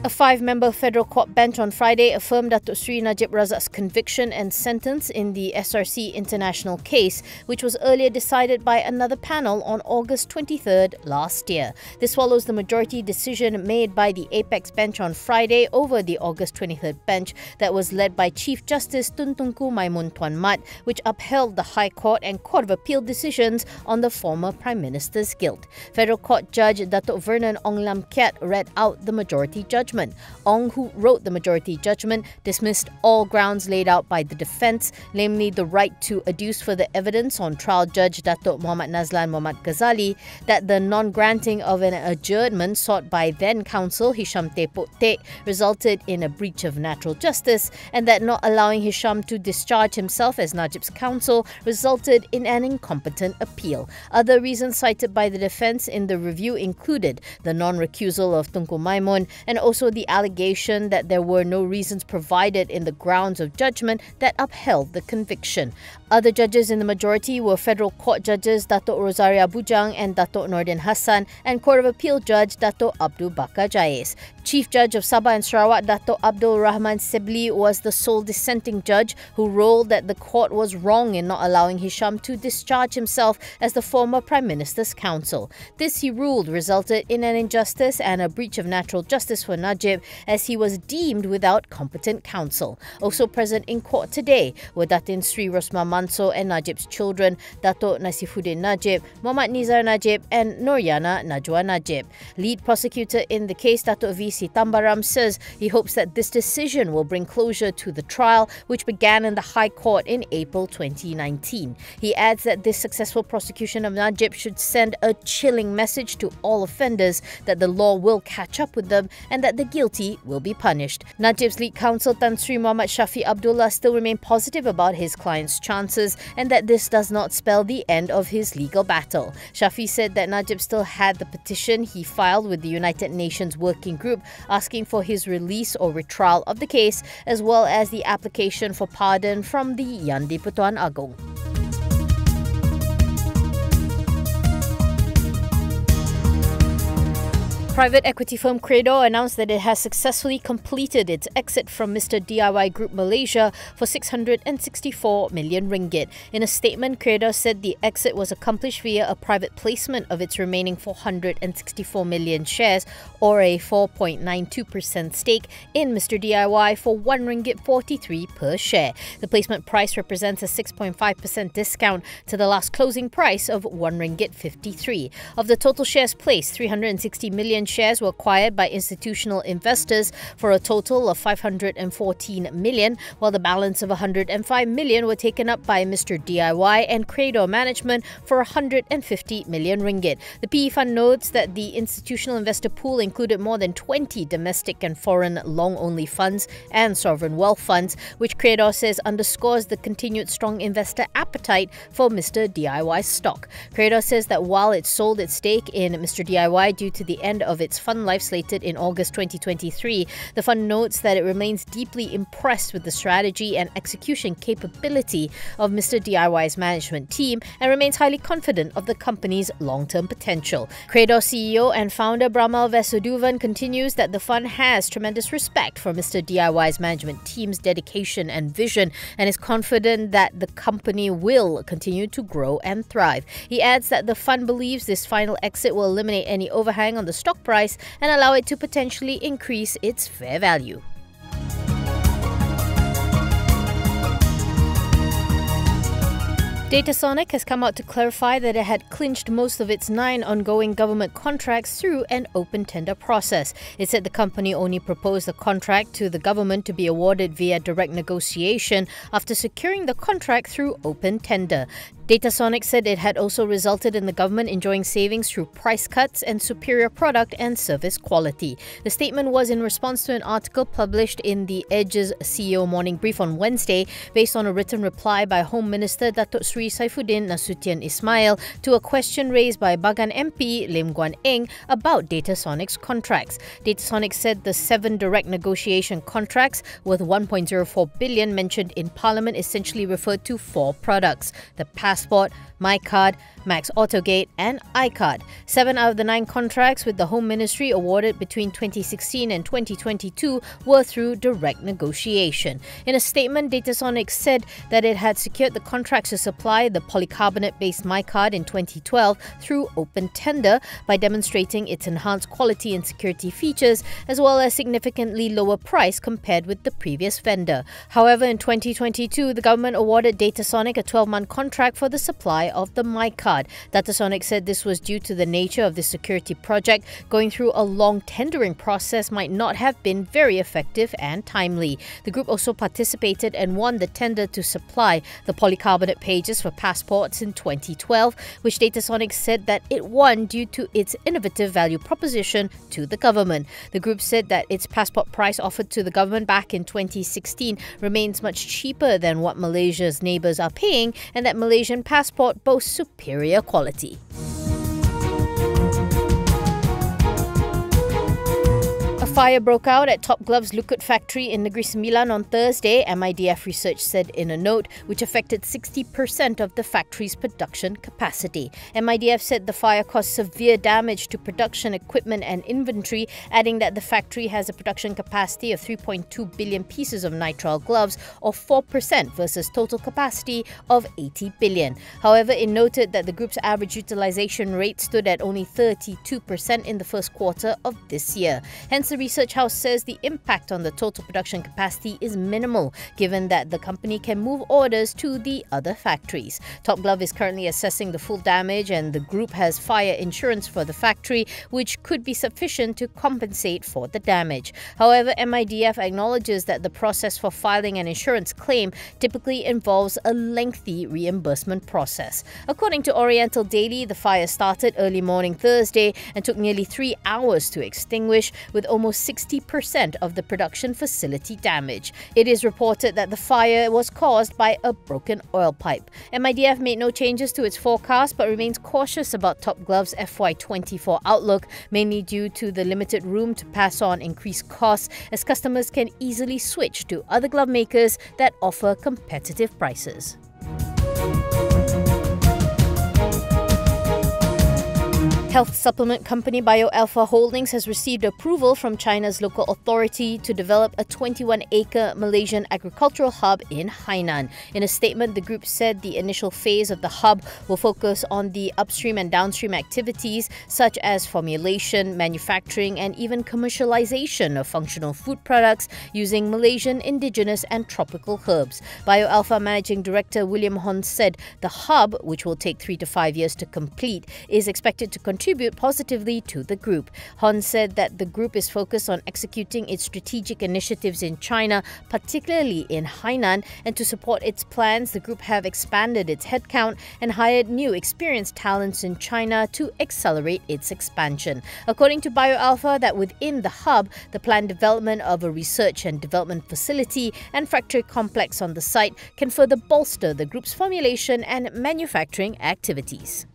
A 5-member federal court bench on Friday affirmed Datuk Sri Najib Razak's conviction and sentence in the SRC international case, which was earlier decided by another panel on August 23rd last year. This follows the majority decision made by the Apex bench on Friday over the August 23rd bench that was led by Chief Justice Tun Tunku Maimun Tuan Mat, which upheld the High Court and Court of Appeal decisions on the former Prime Minister's guilt. Federal Court Judge Datuk Vernon Ong Lam Kiat read out the majority judgment. Ong, who wrote the majority judgment, dismissed all grounds laid out by the defence, namely the right to adduce further evidence on trial judge Datuk Muhammad Nazlan Muhammad Ghazali, that the non-granting of an adjournment sought by then-counsel Hisham Tepok Tek resulted in a breach of natural justice, and that not allowing Hisham to discharge himself as Najib's counsel resulted in an incompetent appeal. Other reasons cited by the defence in the review included the non-recusal of Tunku Maimun and also the allegation that there were no reasons provided in the grounds of judgment that upheld the conviction. Other judges in the majority were Federal Court Judges Datuk Rosaria Bujang and Datuk Nordin Hassan, and Court of Appeal Judge Datuk Abdul Bakar Jais. Chief Judge of Sabah and Sarawak Datuk Abdul Rahman Sebli was the sole dissenting judge who ruled that the court was wrong in not allowing Hisham to discharge himself as the former Prime Minister's counsel. This, he ruled, resulted in an injustice and a breach of natural justice for Najib, as he was deemed without competent counsel. Also present in court today were Datin Sri Rosma Manso and Najib's children, Datuk Nasifuddin Najib, Muhammad Nizar Najib and Noryana Najwa Najib. Lead prosecutor in the case, Datuk V.C. Tambaram, says he hopes that this decision will bring closure to the trial, which began in the High Court in April 2019. He adds that this successful prosecution of Najib should send a chilling message to all offenders that the law will catch up with them and that the guilty will be punished. Najib's lead counsel Tan Sri Muhammad Shafi Abdullah still remain positive about his client's chances and that this does not spell the end of his legal battle. Shafi said that Najib still had the petition he filed with the United Nations Working Group asking for his release or retrial of the case, as well as the application for pardon from the Yang di-Pertuan Agong. Private equity firm Creador announced that it has successfully completed its exit from Mr. DIY Group Malaysia for 664 million ringgit. In a statement, Creador said the exit was accomplished via a private placement of its remaining 464 million shares, or a 4.92% stake in Mr. DIY for 1 ringgit 43 per share. The placement price represents a 6.5% discount to the last closing price of 1 ringgit 53. Of the total shares placed, 360 million shares were acquired by institutional investors for a total of 514 million, while the balance of 105 million were taken up by Mr. DIY and Creador management for 150 million ringgit. The PE fund notes that the institutional investor pool included more than 20 domestic and foreign long-only funds and sovereign wealth funds, which Creador says underscores the continued strong investor appetite for Mr. DIY's stock. Creador says that while it sold its stake in Mr. DIY due to the end of its fund life slated in August 2023, the fund notes that it remains deeply impressed with the strategy and execution capability of Mr. DIY's management team and remains highly confident of the company's long-term potential. Creador CEO and founder Bramal Vesuduvan continues that the fund has tremendous respect for Mr. DIY's management team's dedication and vision and is confident that the company will continue to grow and thrive. He adds that the fund believes this final exit will eliminate any overhang on the stock price and allow it to potentially increase its fair value. Datasonic has come out to clarify that it had clinched most of its 9 ongoing government contracts through an open tender process. It said the company only proposed the contract to the government to be awarded via direct negotiation after securing the contract through open tender. Datasonic said it had also resulted in the government enjoying savings through price cuts and superior product and service quality. The statement was in response to an article published in the Edge's CEO Morning Brief on Wednesday, based on a written reply by Home Minister Datuk Sri Saifuddin Nasution Ismail to a question raised by Bagan MP Lim Guan Eng about Datasonic's contracts. Datasonic said the 7 direct negotiation contracts worth 1.04 billion mentioned in Parliament essentially referred to 4 products: the Passport, My Card, Max Autogate and iCard. 7 out of the 9 contracts with the Home Ministry awarded between 2016 and 2022 were through direct negotiation. In a statement, Datasonic said that it had secured the contracts to supply the polycarbonate-based MyCard in 2012 through open tender by demonstrating its enhanced quality and security features, as well as significantly lower price compared with the previous vendor. However, in 2022, the government awarded Datasonic a 12-month contract for the supply of the MyCard. Datasonic said this was due to the nature of the security project. Going through a long tendering process might not have been very effective and timely. The group also participated and won the tender to supply the polycarbonate pages for passports in 2012, which Datasonic said that it won due to its innovative value proposition to the government. The group said that its passport price offered to the government back in 2016 remains much cheaper than what Malaysia's neighbours are paying, and that Malaysian passport boasts superior quality. A fire broke out at Top Glove's Lukut factory in Negeri Sembilan on Thursday, MIDF research said in a note, which affected 60% of the factory's production capacity. MIDF said the fire caused severe damage to production equipment and inventory, adding that the factory has a production capacity of 3.2 billion pieces of nitrile gloves, or 4% versus total capacity of 80 billion. However, it noted that the group's average utilization rate stood at only 32% in the first quarter of this year. Hence, the research house says the impact on the total production capacity is minimal, given that the company can move orders to the other factories. Top Glove is currently assessing the full damage, and the group has fire insurance for the factory, which could be sufficient to compensate for the damage. However, MIDF acknowledges that the process for filing an insurance claim typically involves a lengthy reimbursement process. According to Oriental Daily, the fire started early morning Thursday and took nearly 3 hours to extinguish, with almost 60% of the production facility damaged. It is reported that the fire was caused by a broken oil pipe. MIDF made no changes to its forecast but remains cautious about Top Glove's FY24 outlook, mainly due to the limited room to pass on increased costs, as customers can easily switch to other glove makers that offer competitive prices. Health supplement company Bioalpha Holdings has received approval from China's local authority to develop a 21-acre Malaysian agricultural hub in Hainan. In a statement, the group said the initial phase of the hub will focus on the upstream and downstream activities such as formulation, manufacturing, and even commercialization of functional food products using Malaysian indigenous and tropical herbs. Bioalpha Managing Director William Hon said the hub, which will take 3 to 5 years to complete, is expected to contribute positively to the group. Hon said that the group is focused on executing its strategic initiatives in China, particularly in Hainan, and to support its plans, the group have expanded its headcount and hired new experienced talents in China to accelerate its expansion. According to Bioalpha, that within the hub, the planned development of a research and development facility and factory complex on the site can further bolster the group's formulation and manufacturing activities.